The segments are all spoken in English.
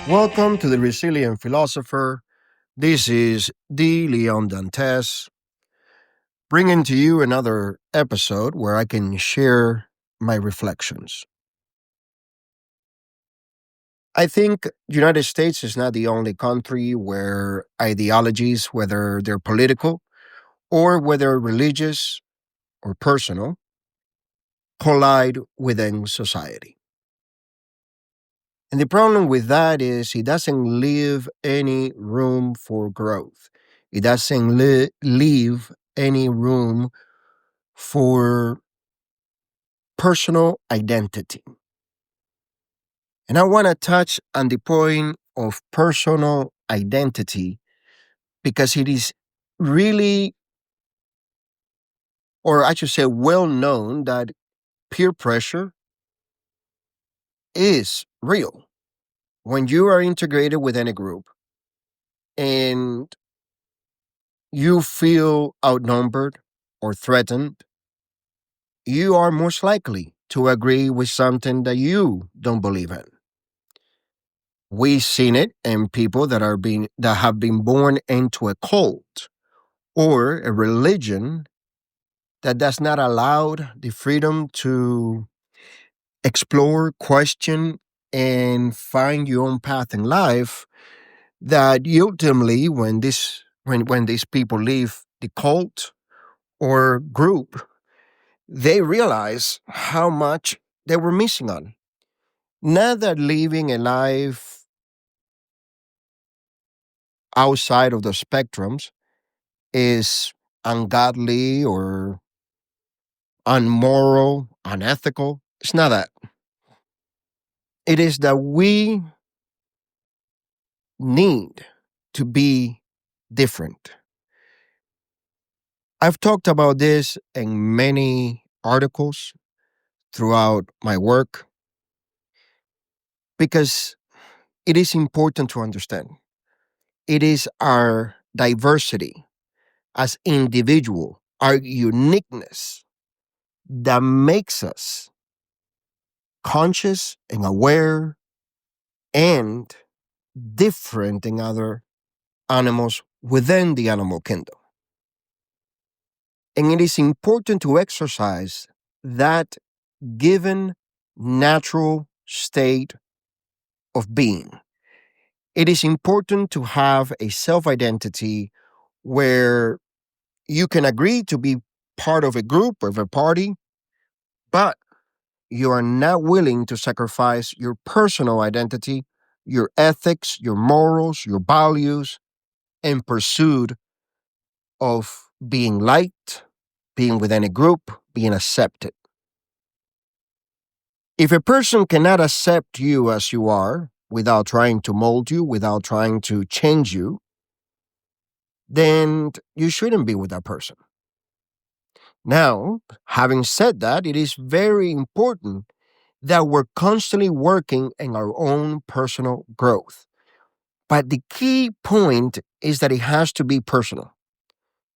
Welcome to the Resilient Philosopher. This is D. Leon Dantes, bringing to you another episode where I can share my reflections. I think the United States is not the only country where ideologies, whether they're political or whether religious or personal, collide within society. And the problem with that is it doesn't leave any room for growth. It doesn't leave any room for personal identity. And I want to touch on the point of personal identity because it is really, or I should say, well known that peer pressure is real. When you are integrated within a group and you feel outnumbered or threatened, you are most likely to agree with something that you don't believe in. We've seen it in people that have been born into a cult or a religion that does not allow the freedom to explore, question, and find your own path in life. That ultimately, when these people leave the cult or group, they realize how much they were missing on. Not that living a life outside of the spectrums is ungodly or unmoral, unethical. It's not that. It is that we need to be different. I've talked about this in many articles throughout my work because it is important to understand. It is our diversity as individual, our uniqueness that makes us conscious and aware and different than other animals within the animal kingdom. And it is important to exercise that given natural state of being. It is important to have a self identity where you can agree to be part of a group, of a party, but you are not willing to sacrifice your personal identity, your ethics, your morals, your values in pursuit of being liked, being within a group, being accepted. If a person cannot accept you as you are without trying to mold you, without trying to change you, then you shouldn't be with that person. Now, having said that, it is very important that we're constantly working in our own personal growth. But the key point is that it has to be personal.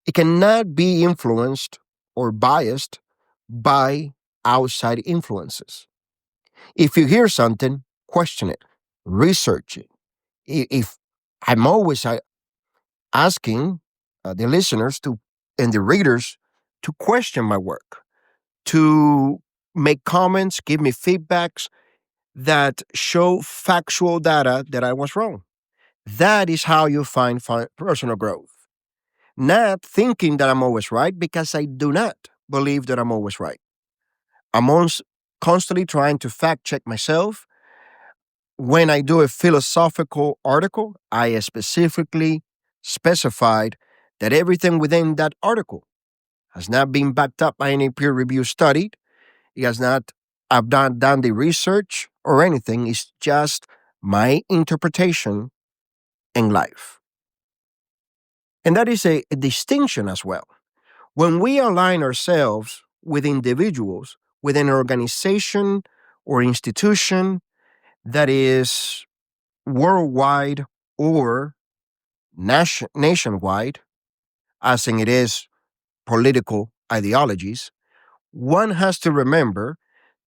It cannot be influenced or biased by outside influences. If you hear something, question it, research it. If I'm always asking the listeners to and the readers to question my work, to make comments, give me feedbacks that show factual data that I was wrong. That is how you find personal growth. Not thinking that I'm always right because I do not believe that I'm always right. I'm constantly trying to fact check myself. When I do a philosophical article, I specifically specified that everything within that article has not been backed up by any peer review study. It has not, I've not done the research or anything. It's just my interpretation in life. And that is a distinction as well. When we align ourselves with individuals, with an organization or institution that is worldwide or nationwide, as in it is political ideologies, one has to remember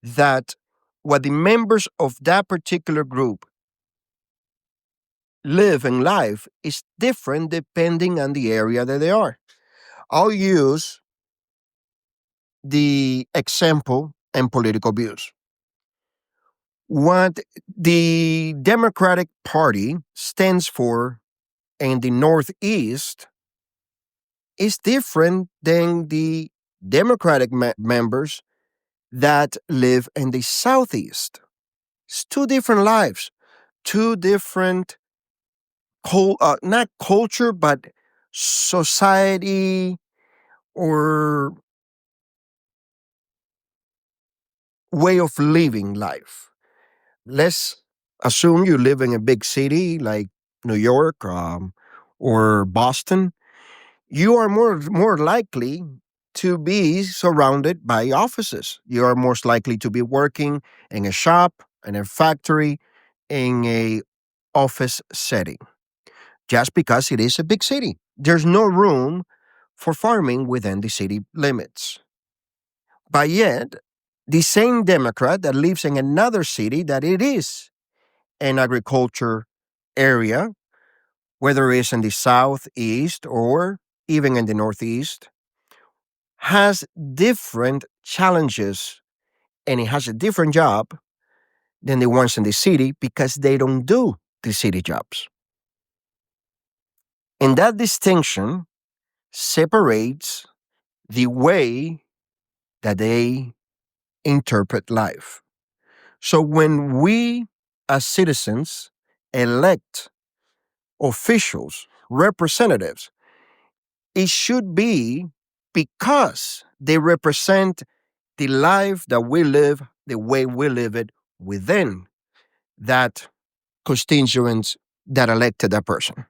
that what the members of that particular group live in life is different depending on the area that they are. I'll use the example and political views. What the Democratic Party stands for in the Northeast is different than the Democratic members that live in the Southeast. It's two different lives, two different, not culture, but society or way of living life. Let's assume you live in a big city like New York or Boston. You are more likely to be surrounded by offices. You are most likely to be working in a shop, in a factory, in a office setting, just because it is a big city. There's no room for farming within the city limits. But yet, the same Democrat that lives in another city that it is an agriculture area, whether it's in the southeast or even in the northeast, has different challenges and it has a different job than the ones in the city because they don't do the city jobs. And that distinction separates the way that they interpret life. So when we as citizens elect officials, representatives, it should be because they represent the life that we live, the way we live it within that constituents that elected that person.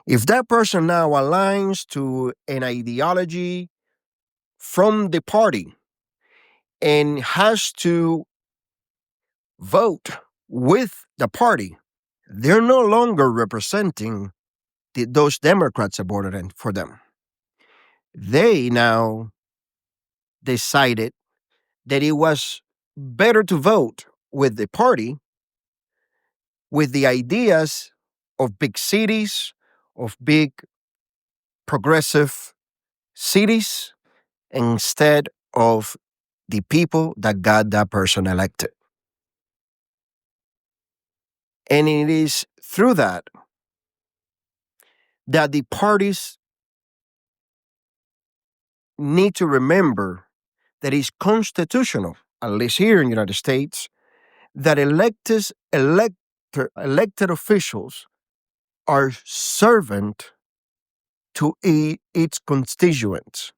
If that person now aligns to an ideology from the party and has to vote with the party, they're no longer representing those Democrats that voted in for them. They now decided that it was better to vote with the party, with the ideas of big cities, of big progressive cities, instead of the people that got that person elected. And it is through that the parties need to remember that it's constitutional, at least here in the United States, that elected officials are servant to its constituents,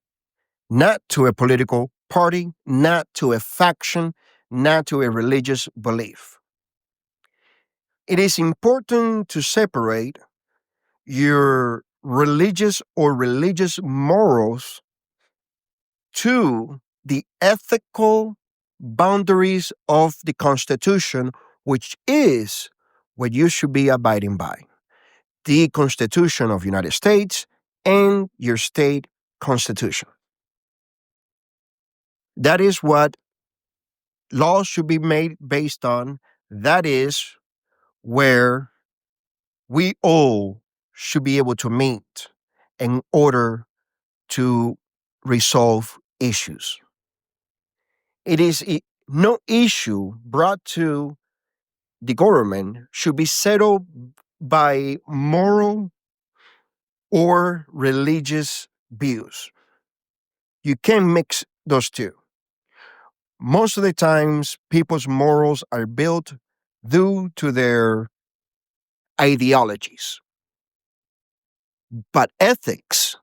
not to a political party, not to a faction, not to a religious belief. It is important to separate your religious or religious morals to the ethical boundaries of the Constitution, which is what you should be abiding by. The Constitution of the United States and your state constitution. That is what laws should be made based on. That is where we all should be able to meet in order to resolve issues. It is no issue brought to the government should be settled by moral or religious views. You can't mix those two. Most of the times, people's morals are built due to their ideologies. But ethics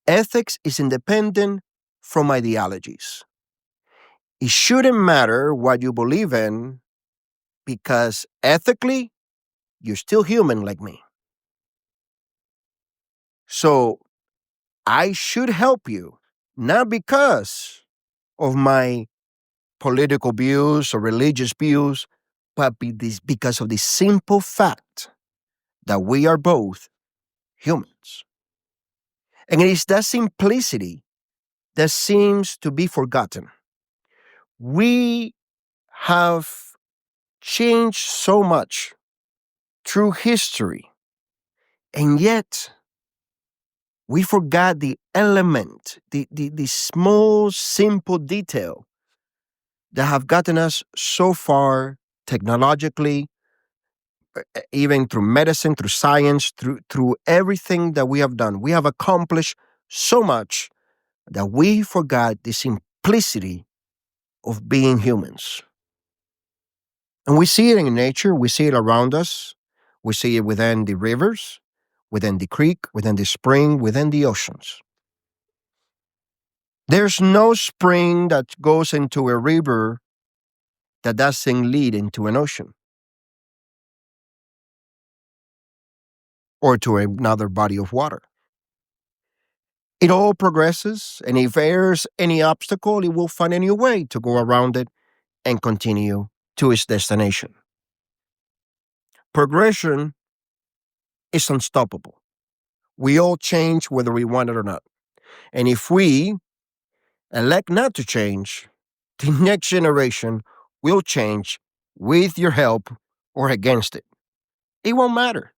is independent from ideologies. It shouldn't matter what you believe in because ethically, you're still human like me. So I should help you, not because of my political views or religious views, but because of the simple fact that we are both humans. And it is that simplicity that seems to be forgotten. We have changed so much through history. And yet, we forgot the element, the small, simple detail that have gotten us so far technologically, even through medicine, through science, through everything that we have done. We have accomplished so much that we forgot the simplicity of being humans. And we see it in nature, we see it around us, we see it within the rivers, within the creek, within the spring, within the oceans. There's no spring that goes into a river that doesn't lead into an ocean or to another body of water. It all progresses, and if there's any obstacle, it will find a new way to go around it and continue to its destination. Progression is unstoppable. We all change whether we want it or not. And if we elect not to change, the next generation will change with your help or against it. It won't matter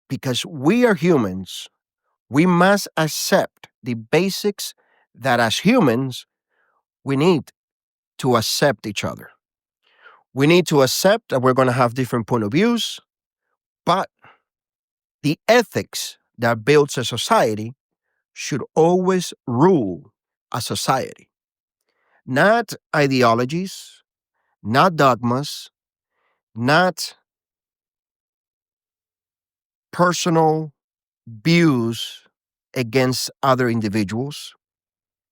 because we are humans. We must accept the basics that as humans, we need to accept each other. We need to accept that we're going to have different point of views, but the ethics that builds a society should always rule a society. Not ideologies, not dogmas, not personal views against other individuals.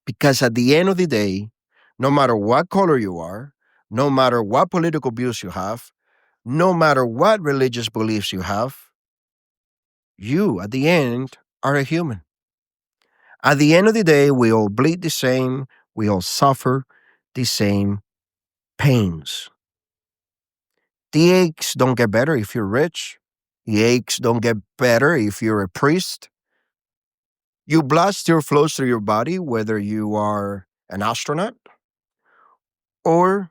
Because at the end of the day, no matter what color you are, no matter what political views you have, no matter what religious beliefs you have, you at the end are a human. At the end of the day, we all bleed the same, we all suffer the same pains. The aches don't get better if you're rich. The aches don't get better if you're a priest. You blood still flows through your body, whether you are an astronaut or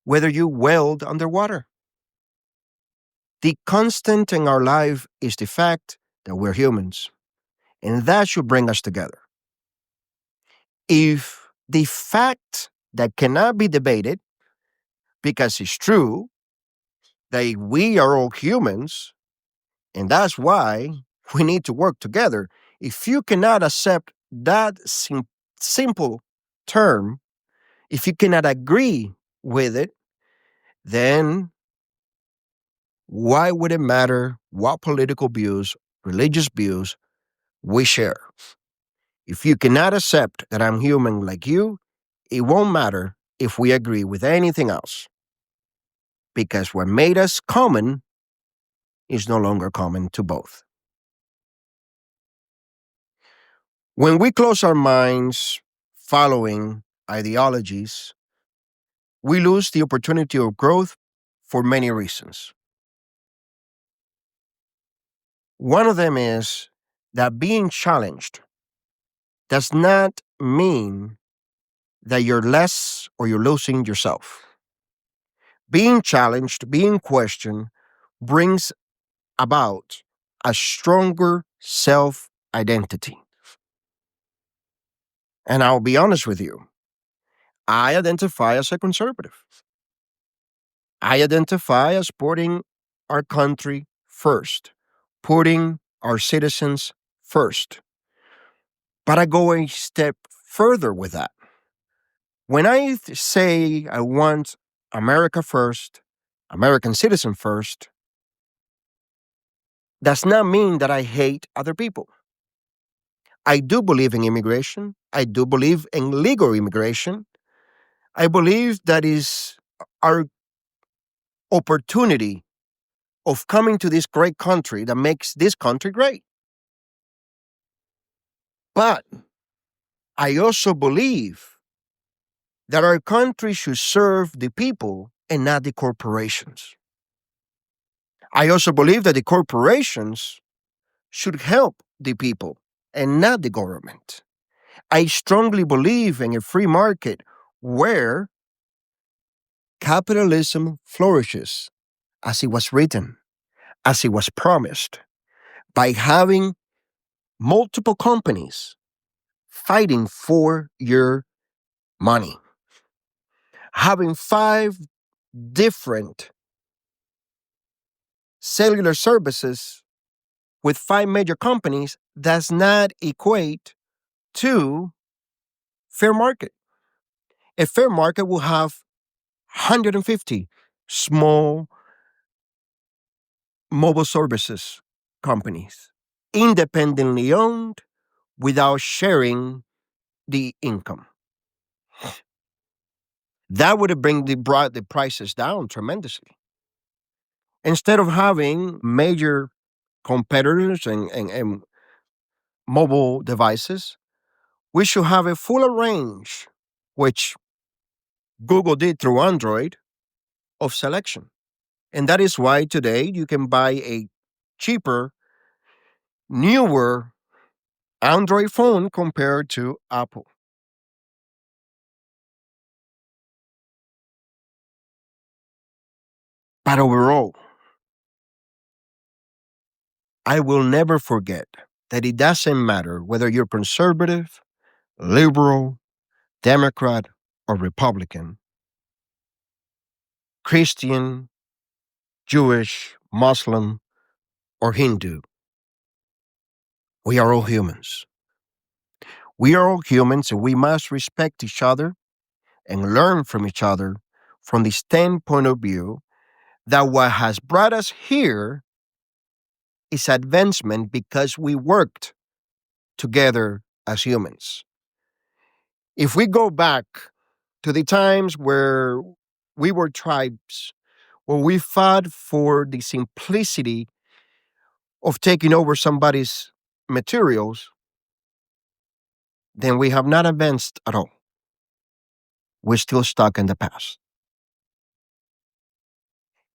whether you weld underwater. The constant in our life is the fact that we're humans, and that should bring us together. If the fact that cannot be debated, because it's true that we are all humans, and that's why we need to work together. If you cannot accept that simple term, if you cannot agree with it, then why would it matter what political views, religious views we share? If you cannot accept that I'm human like you, it won't matter if we agree with anything else. Because what made us common is no longer common to both. When we close our minds following ideologies, we lose the opportunity of growth for many reasons. One of them is that being challenged does not mean that you're less or you're losing yourself. Being challenged, being questioned, brings about a stronger self identity. And I'll be honest with you, I identify as a conservative. I identify as putting our country first, putting our citizens first. But I go a step further with that. When I say I want America first, American citizen first, does not mean that I hate other people. I do believe in immigration. I do believe in legal immigration. I believe that is our opportunity of coming to this great country that makes this country great. But I also believe that our country should serve the people and not the corporations. I also believe that the corporations should help the people and not the government. I strongly believe in a free market where capitalism flourishes as it was written, as it was promised, by having multiple companies fighting for your money, having five different cellular services with five major companies does not equate to fair market. A fair market will have 150 small mobile services companies, independently owned without sharing the income. That would have brought the prices down tremendously. Instead of having major competitors and mobile devices, we should have a fuller range, which Google did through Android, of selection. And that is why today you can buy a cheaper, newer Android phone compared to Apple. But overall, I will never forget that it doesn't matter whether you're conservative, liberal, Democrat, or Republican, Christian, Jewish, Muslim, or Hindu. We are all humans. We are all humans and we must respect each other and learn from each other from the standpoint of view that what has brought us here is advancement because we worked together as humans. If we go back to the times where we were tribes, where we fought for the simplicity of taking over somebody's materials, then we have not advanced at all. We're still stuck in the past.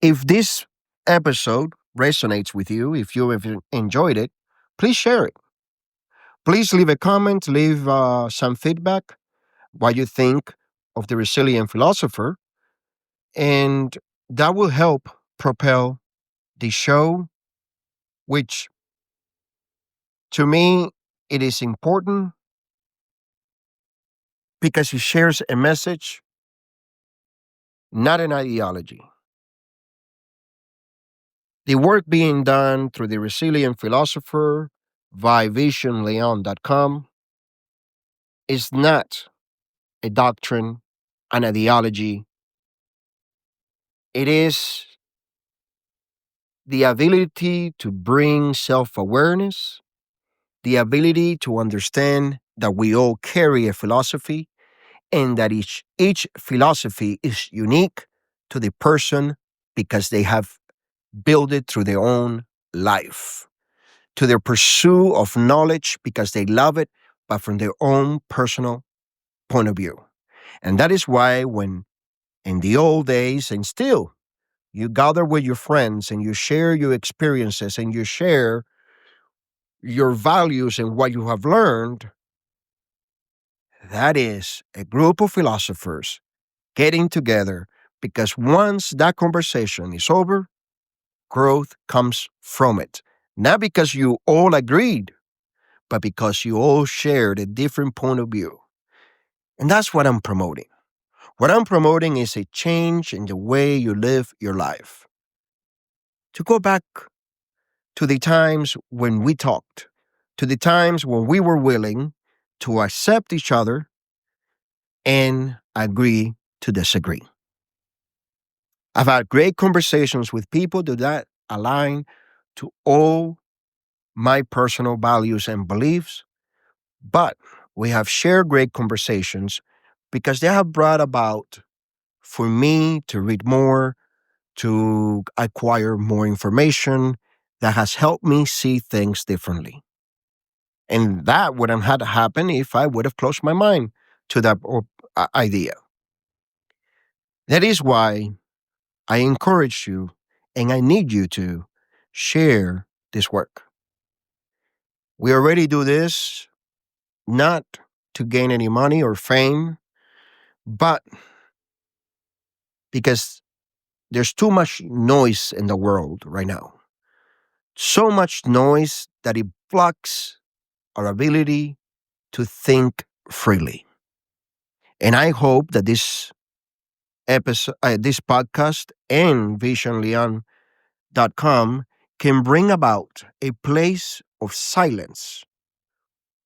If this episode resonates with you, if you have enjoyed it, please share it. Please leave a comment, leave some feedback, what you think of the resilient philosopher, and that will help propel the show, which to me it is important because it shares a message, not an ideology. The work being done through the Resilient Philosopher by visionleon.com is not a doctrine, an ideology. It is the ability to bring self awareness, the ability to understand that we all carry a philosophy and that each philosophy is unique to the person because they have built it through their own life, to their pursuit of knowledge because they love it, but from their own personal point of view. And that is why when in the old days and still you gather with your friends and you share your experiences and you share your values and what you have learned, that is a group of philosophers getting together because once that conversation is over, growth comes from it. Not because you all agreed, but because you all shared a different point of view. And that's what I'm promoting. What I'm promoting is a change in the way you live your life. To go back to the times when we talked, to the times when we were willing to accept each other and agree to disagree. I've had great conversations with people that align to all my personal values and beliefs, but we have shared great conversations because they have brought about for me to read more, to acquire more information that has helped me see things differently. And that wouldn't have happened if I would have closed my mind to that idea. That is why I encourage you and I need you to share this work. We already do this not to gain any money or fame, but because there's too much noise in the world right now. So much noise that it blocks our ability to think freely. And I hope that this podcast and visionleon.com can bring about a place of silence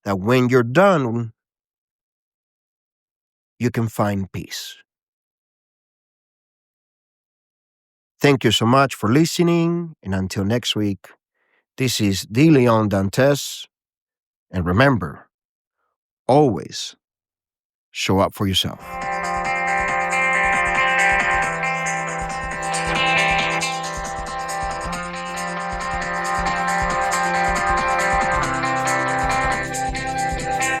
that when you're done, you can find peace. Thank you so much for listening. And until next week, this is De Leon Dantes. And remember, always show up for yourself.